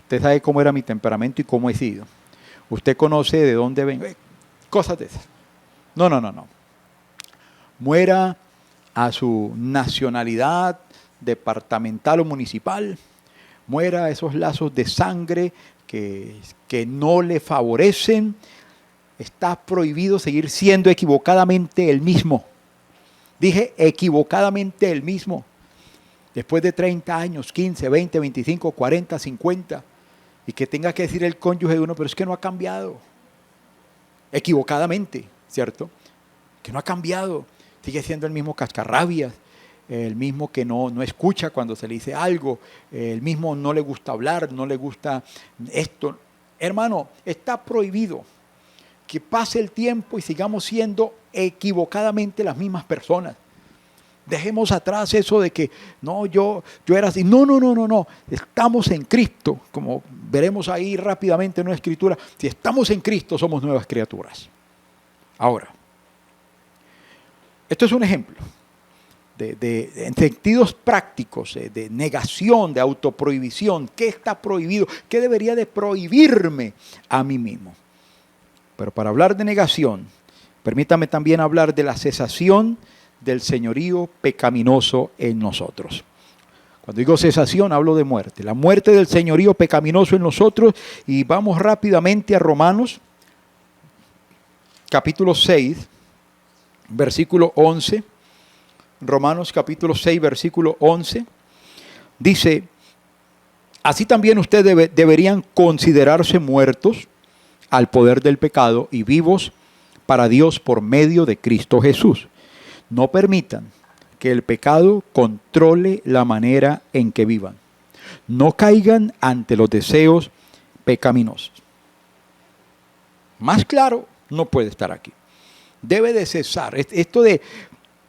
Usted sabe cómo era mi temperamento y cómo he sido. Usted conoce de dónde vengo. Cosas de esas. No. Muera a su nacionalidad departamental o municipal. Muera a esos lazos de sangre que no le favorecen. Está prohibido seguir siendo equivocadamente el mismo. Dije equivocadamente el mismo. Después de 30 años, 15, 20, 25, 40, 50. Y que tenga que decir el cónyuge de uno, pero es que no ha cambiado. Equivocadamente. ¿Cierto? Que no ha cambiado, sigue siendo el mismo cascarrabias, el mismo que no escucha cuando se le dice algo, el mismo no le gusta hablar, no le gusta esto. Hermano, está prohibido que pase el tiempo y sigamos siendo equivocadamente las mismas personas. Dejemos atrás eso de que no, yo era así. No. Estamos en Cristo, como veremos ahí rápidamente en una escritura. Si estamos en Cristo, somos nuevas criaturas. Ahora, esto es un ejemplo en sentidos prácticos, de negación, de autoprohibición. ¿Qué está prohibido? ¿Qué debería de prohibirme a mí mismo? Pero para hablar de negación, permítame también hablar de la cesación del señorío pecaminoso en nosotros. Cuando digo cesación, hablo de muerte. La muerte del señorío pecaminoso en nosotros. Y vamos rápidamente a Romanos, capítulo 6, versículo 11. Romanos capítulo 6, versículo 11. Dice, así también ustedes deberían considerarse muertos al poder del pecado y vivos para Dios por medio de Cristo Jesús. No permitan que el pecado controle la manera en que vivan. No caigan ante los deseos pecaminosos. Más claro no puede estar aquí. Debe de cesar. Esto de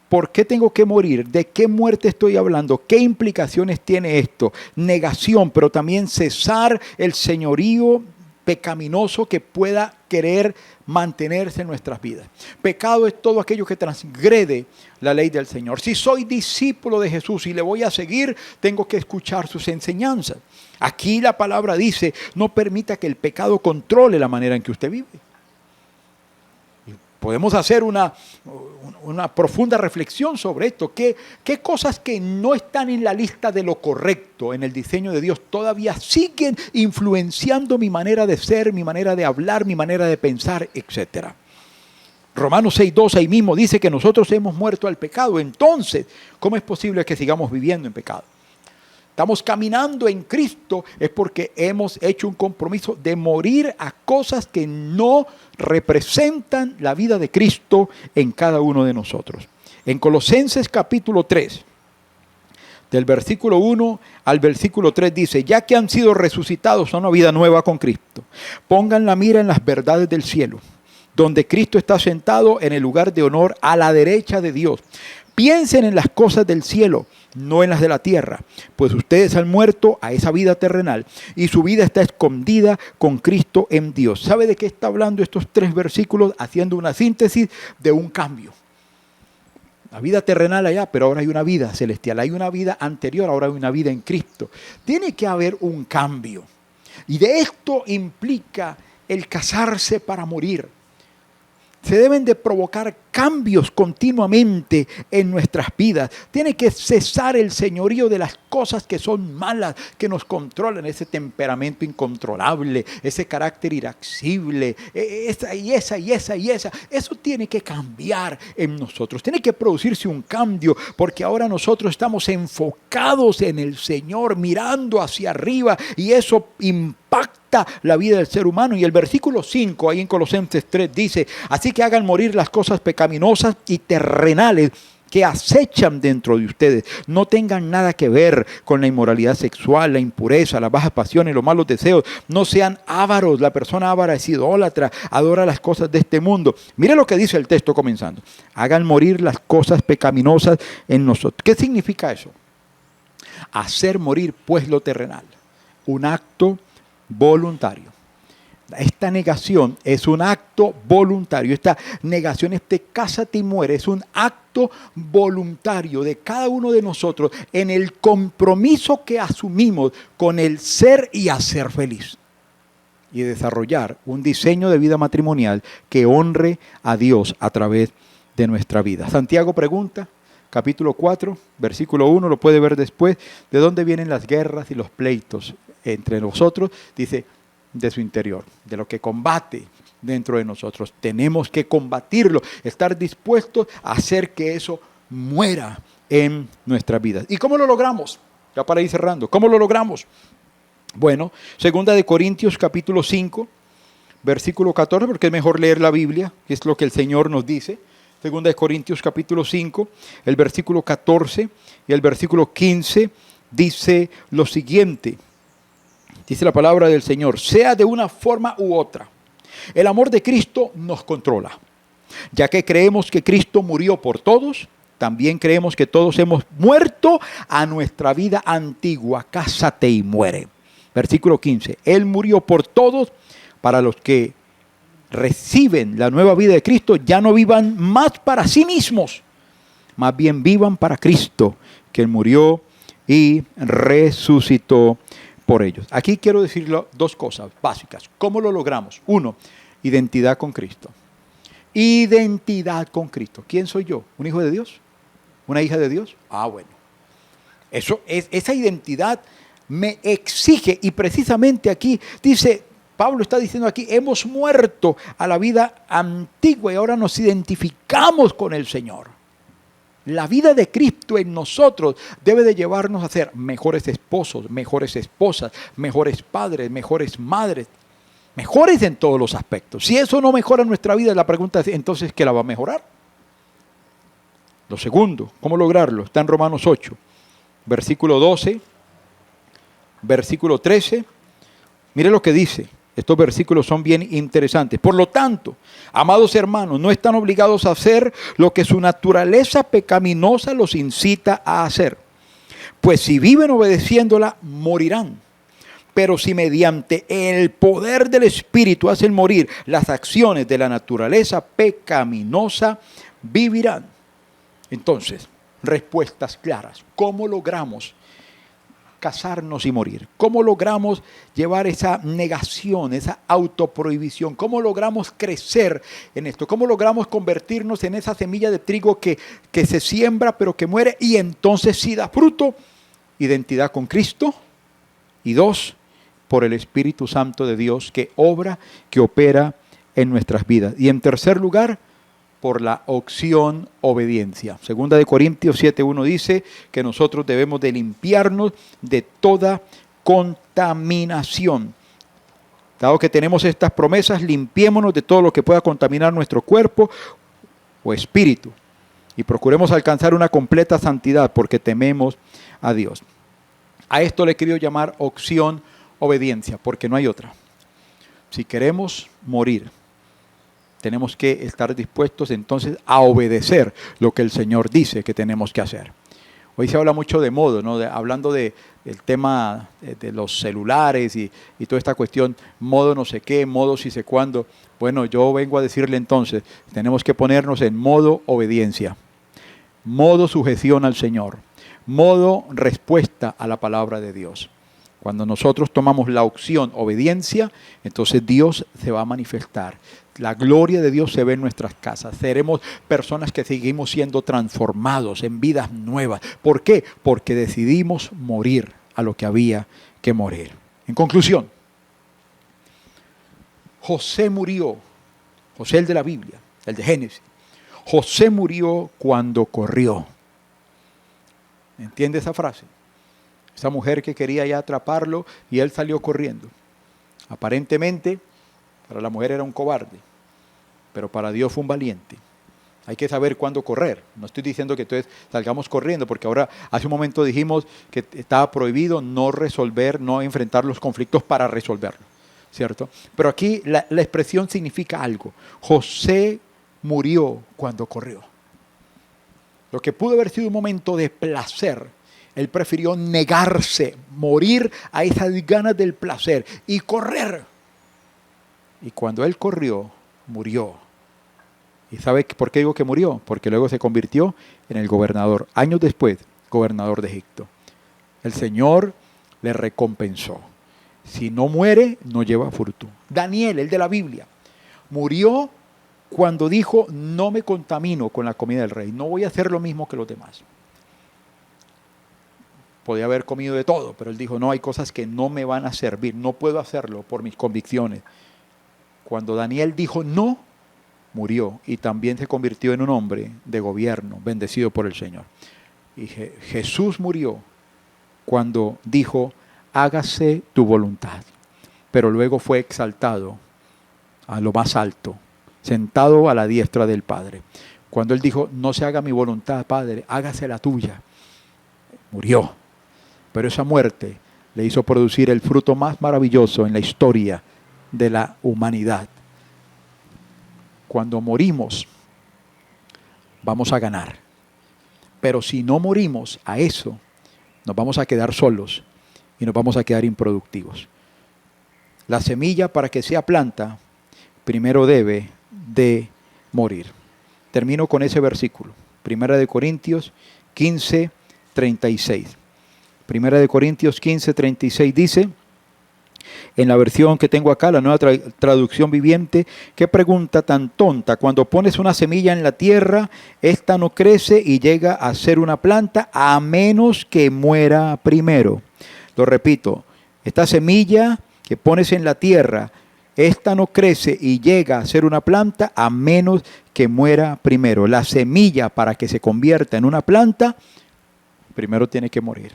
¿por qué tengo que morir? ¿De qué muerte estoy hablando? ¿Qué implicaciones tiene esto? Negación, pero también cesar el señorío pecaminoso que pueda querer mantenerse en nuestras vidas. Pecado es todo aquello que transgrede la ley del Señor. Si soy discípulo de Jesús y le voy a seguir, tengo que escuchar sus enseñanzas. Aquí la palabra dice, no permita que el pecado controle la manera en que usted vive. Podemos hacer una profunda reflexión sobre esto. ¿Qué cosas que no están en la lista de lo correcto en el diseño de Dios todavía siguen influenciando mi manera de ser, mi manera de hablar, mi manera de pensar, etcétera? Romanos 6:2 ahí mismo dice que nosotros hemos muerto al pecado. Entonces, ¿cómo es posible que sigamos viviendo en pecado? Estamos caminando en Cristo, es porque hemos hecho un compromiso de morir a cosas que no representan la vida de Cristo en cada uno de nosotros. En Colosenses capítulo 3, del versículo 1 al versículo 3 dice: ya que han sido resucitados a una vida nueva con Cristo, pongan la mira en las verdades del cielo, donde Cristo está sentado en el lugar de honor a la derecha de Dios. Piensen en las cosas del cielo, no en las de la tierra, pues ustedes han muerto a esa vida terrenal y su vida está escondida con Cristo en Dios. ¿Sabe de qué está hablando estos 3 versículos? Haciendo una síntesis de un cambio. La vida terrenal allá, pero ahora hay una vida celestial, hay una vida anterior, ahora hay una vida en Cristo. Tiene que haber un cambio. Y de esto implica el casarse para morir. Se deben de provocar cambios continuamente en nuestras vidas. Tiene que cesar el señorío de las cosas que son malas, que nos controlan, ese temperamento incontrolable, ese carácter irascible, esa. Eso tiene que cambiar en nosotros. Tiene que producirse un cambio, porque ahora nosotros estamos enfocados en el Señor, mirando hacia arriba, y eso impacta la vida del ser humano. Y el versículo 5 ahí en Colosenses 3 dice: así que hagan morir las cosas pecaminosas y terrenales que acechan dentro de ustedes. No tengan nada que ver con la inmoralidad sexual, la impureza, las bajas pasiones, los malos deseos. No sean ávaros. La persona ávara es idólatra, adora las cosas de este mundo. Mire lo que dice el texto comenzando: hagan morir las cosas pecaminosas en nosotros. ¿Qué significa eso? Hacer morir pues lo terrenal. Un acto voluntario. Esta negación es un acto voluntario. Esta negación, este cásate y muere, es un acto voluntario de cada uno de nosotros en el compromiso que asumimos con el ser y hacer feliz. Y desarrollar un diseño de vida matrimonial que honre a Dios a través de nuestra vida. Santiago pregunta, capítulo 4, versículo 1, lo puede ver después: ¿de dónde vienen las guerras y los pleitos entre nosotros? Dice: de su interior, de lo que combate dentro de nosotros. Tenemos que combatirlo, estar dispuestos a hacer que eso muera en nuestras vidas. ¿Y cómo lo logramos? Ya para ir cerrando, ¿cómo lo logramos? Bueno, 2 Corintios capítulo 5, versículo 14, porque es mejor leer la Biblia, que es lo que el Señor nos dice. 2 Corintios capítulo 5, el versículo 14 y el versículo 15 dice lo siguiente. Dice la palabra del Señor: sea de una forma u otra, el amor de Cristo nos controla. Ya que creemos que Cristo murió por todos, también creemos que todos hemos muerto a nuestra vida antigua. Cásate y muere. Versículo 15. Él murió por todos, para los que reciben la nueva vida de Cristo ya no vivan más para sí mismos, más bien vivan para Cristo, que Él murió y resucitó por ellos. Aquí quiero decirle 2 cosas básicas. ¿Cómo lo logramos? 1, identidad con Cristo. Identidad con Cristo. ¿Quién soy yo? ¿Un hijo de Dios? ¿Una hija de Dios? Bueno. Esa identidad me exige, y precisamente aquí dice, Pablo está diciendo aquí, hemos muerto a la vida antigua y ahora nos identificamos con el Señor. La vida de Cristo en nosotros debe de llevarnos a ser mejores esposos, mejores esposas, mejores padres, mejores madres, mejores en todos los aspectos. Si eso no mejora nuestra vida, la pregunta es, entonces, ¿qué la va a mejorar? Lo segundo, ¿cómo lograrlo? Está en Romanos 8, versículo 12, versículo 13. Mire lo que dice. Estos versículos son bien interesantes. Por lo tanto, amados hermanos, no están obligados a hacer lo que su naturaleza pecaminosa los incita a hacer. Pues si viven obedeciéndola, morirán. Pero si mediante el poder del Espíritu hacen morir las acciones de la naturaleza pecaminosa, vivirán. Entonces, respuestas claras. ¿Cómo logramos casarnos y morir? ¿Cómo logramos llevar esa negación, esa autoprohibición? ¿Cómo logramos crecer en esto? ¿Cómo logramos convertirnos en esa semilla de trigo que se siembra pero que muere y entonces sí da fruto? Identidad con Cristo. Y 2, por el Espíritu Santo de Dios que obra, que opera en nuestras vidas. Y en tercer lugar, por la opción obediencia. Segunda de Corintios 7:1 dice que nosotros debemos de limpiarnos de toda contaminación. Dado que tenemos estas promesas, limpiémonos de todo lo que pueda contaminar nuestro cuerpo o espíritu. Y procuremos alcanzar una completa santidad porque tememos a Dios. A esto le he querido llamar opción obediencia, porque no hay otra. Si queremos morir, tenemos que estar dispuestos entonces a obedecer lo que el Señor dice que tenemos que hacer. Hoy se habla mucho de modo, ¿no? Hablando del tema de los celulares y toda esta cuestión, modo no sé qué, modo sí sé cuándo. Bueno, yo vengo a decirle entonces, tenemos que ponernos en modo obediencia, modo sujeción al Señor, modo respuesta a la palabra de Dios. Cuando nosotros tomamos la opción obediencia, entonces Dios se va a manifestar. La gloria de Dios se ve en nuestras casas. Seremos personas que seguimos siendo transformados en vidas nuevas. ¿Por qué? Porque decidimos morir a lo que había que morir. En conclusión, José murió, José el de la Biblia, el de Génesis. José murió cuando corrió. ¿Entiende esa frase? Esa mujer que quería ya atraparlo y él salió corriendo. Aparentemente, para la mujer era un cobarde, pero para Dios fue un valiente. Hay que saber cuándo correr. No estoy diciendo que entonces salgamos corriendo, porque ahora hace un momento dijimos que estaba prohibido no resolver, no enfrentar los conflictos para resolverlo, ¿cierto? Pero aquí la expresión significa algo. José murió cuando corrió. Lo que pudo haber sido un momento de placer, él prefirió negarse, morir a esas ganas del placer y correr. Y cuando él corrió, murió. ¿Y sabe por qué digo que murió? Porque luego se convirtió en el gobernador, años después, gobernador de Egipto. El Señor le recompensó. Si no muere, no lleva fruto. Daniel, el de la Biblia, murió cuando dijo, no me contamino con la comida del rey, no voy a hacer lo mismo que los demás. Podía haber comido de todo, pero él dijo, no, hay cosas que no me van a servir, no puedo hacerlo por mis convicciones. Cuando Daniel dijo no, murió y también se convirtió en un hombre de gobierno, bendecido por el Señor. Y Jesús murió cuando dijo, hágase tu voluntad, pero luego fue exaltado a lo más alto, sentado a la diestra del Padre. Cuando él dijo, no se haga mi voluntad, Padre, hágase la tuya, murió. Pero esa muerte le hizo producir el fruto más maravilloso en la historia de la humanidad. Cuando morimos, vamos a ganar. Pero si no morimos a eso, nos vamos a quedar solos y nos vamos a quedar improductivos. La semilla, para que sea planta, primero debe de morir. Termino con ese versículo. 1 Corintios 15:36. 1 Corintios 15:36 dice, en la versión que tengo acá, la nueva traducción viviente, qué pregunta tan tonta. Cuando pones una semilla en la tierra, esta no crece y llega a ser una planta a menos que muera primero. Lo repito, esta semilla que pones en la tierra, esta no crece y llega a ser una planta a menos que muera primero. La semilla, para que se convierta en una planta, primero tiene que morir.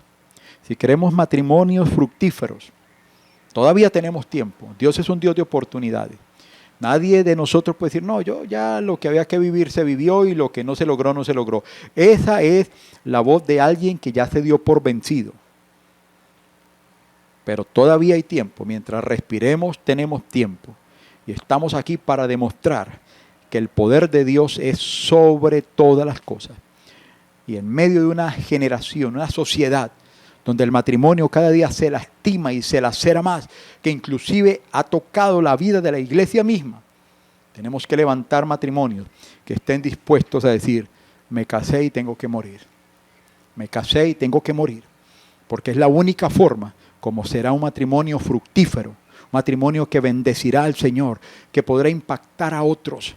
Si queremos matrimonios fructíferos, todavía tenemos tiempo. Dios es un Dios de oportunidades. Nadie de nosotros puede decir, no, yo ya lo que había que vivir se vivió y lo que no se logró, no se logró. Esa es la voz de alguien que ya se dio por vencido. Pero todavía hay tiempo. Mientras respiremos, tenemos tiempo. Y estamos aquí para demostrar que el poder de Dios es sobre todas las cosas. Y en medio de una generación, una sociedad, donde el matrimonio cada día se lastima y se lacera más, que inclusive ha tocado la vida de la iglesia misma. Tenemos que levantar matrimonios que estén dispuestos a decir, me casé y tengo que morir. Me casé y tengo que morir. porque es la única forma como será un matrimonio fructífero, un matrimonio que bendecirá al Señor, que podrá impactar a otros.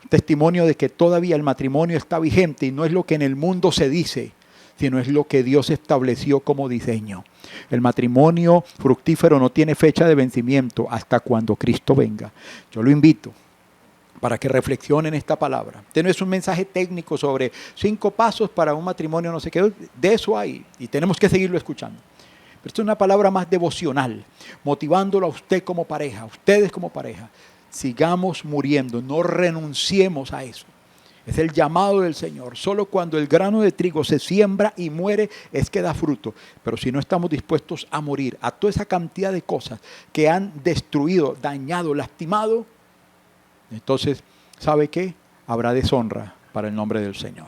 Testimonio de que todavía el matrimonio está vigente y no es lo que en el mundo se dice, sino es lo que Dios estableció como diseño. El matrimonio fructífero no tiene fecha de vencimiento hasta cuando Cristo venga. Yo lo invito para que reflexionen esta palabra. Este no es un mensaje técnico sobre 5 pasos para un matrimonio, no sé qué. De eso hay y tenemos que seguirlo escuchando. Pero esto es una palabra más devocional, motivándolo a usted como pareja, a ustedes como pareja. Sigamos muriendo, no renunciemos a eso. Es el llamado del Señor. Solo cuando el grano de trigo se siembra y muere es que da fruto. Pero si no estamos dispuestos a morir a toda esa cantidad de cosas que han destruido, dañado, lastimado, entonces, ¿sabe qué? Habrá deshonra para el nombre del Señor.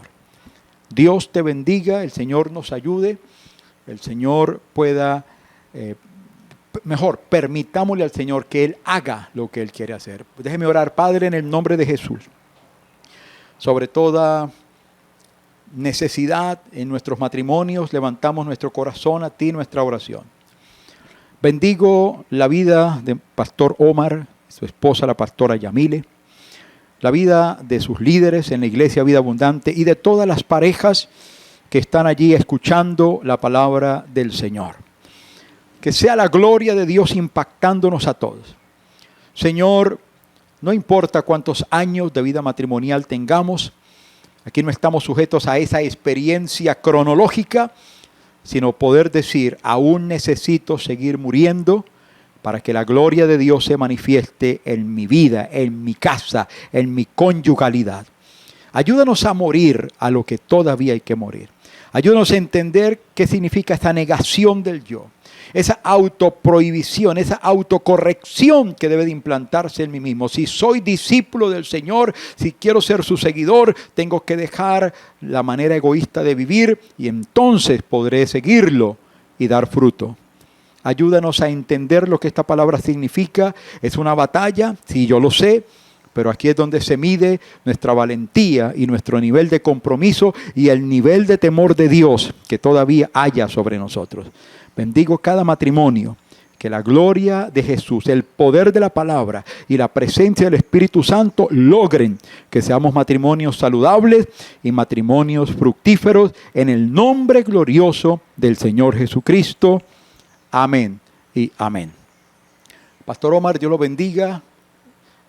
Dios te bendiga, el Señor nos ayude, el Señor pueda... Mejor, permitámosle al Señor que Él haga lo que Él quiere hacer. Déjeme orar, Padre, en el nombre de Jesús. Sobre toda necesidad en nuestros matrimonios, levantamos nuestro corazón a ti, nuestra oración. Bendigo la vida del pastor Omar, su esposa, la pastora Yamile, la vida de sus líderes en la iglesia Vida Abundante y de todas las parejas que están allí escuchando la palabra del Señor. Que sea la gloria de Dios impactándonos a todos. Señor, no importa cuántos años de vida matrimonial tengamos, aquí no estamos sujetos a esa experiencia cronológica, sino poder decir, aún necesito seguir muriendo para que la gloria de Dios se manifieste en mi vida, en mi casa, en mi conyugalidad. Ayúdanos a morir a lo que todavía hay que morir. Ayúdanos a entender qué significa esta negación del yo. Esa autoprohibición, esa autocorrección que debe de implantarse en mí mismo. Si soy discípulo del Señor, si quiero ser su seguidor, tengo que dejar la manera egoísta de vivir y entonces podré seguirlo y dar fruto. Ayúdanos a entender lo que esta palabra significa. Es una batalla, sí, yo lo sé, pero aquí es donde se mide nuestra valentía y nuestro nivel de compromiso y el nivel de temor de Dios que todavía haya sobre nosotros. Bendigo cada matrimonio, que la gloria de Jesús, el poder de la palabra y la presencia del Espíritu Santo logren que seamos matrimonios saludables y matrimonios fructíferos en el nombre glorioso del Señor Jesucristo. Amén y amén. Pastor Omar, Dios lo bendiga,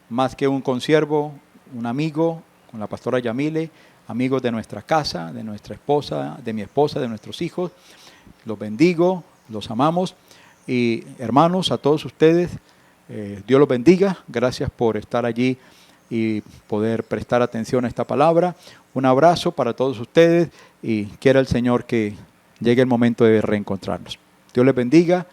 más que un consiervo, un amigo, con la pastora Yamile, amigos de nuestra casa, de nuestra esposa, de mi esposa, de nuestros hijos. Los bendigo, los amamos y hermanos, a todos ustedes, Dios los bendiga. Gracias por estar allí y poder prestar atención a esta palabra. Un abrazo para todos ustedes y quiera el Señor que llegue el momento de reencontrarnos. Dios les bendiga.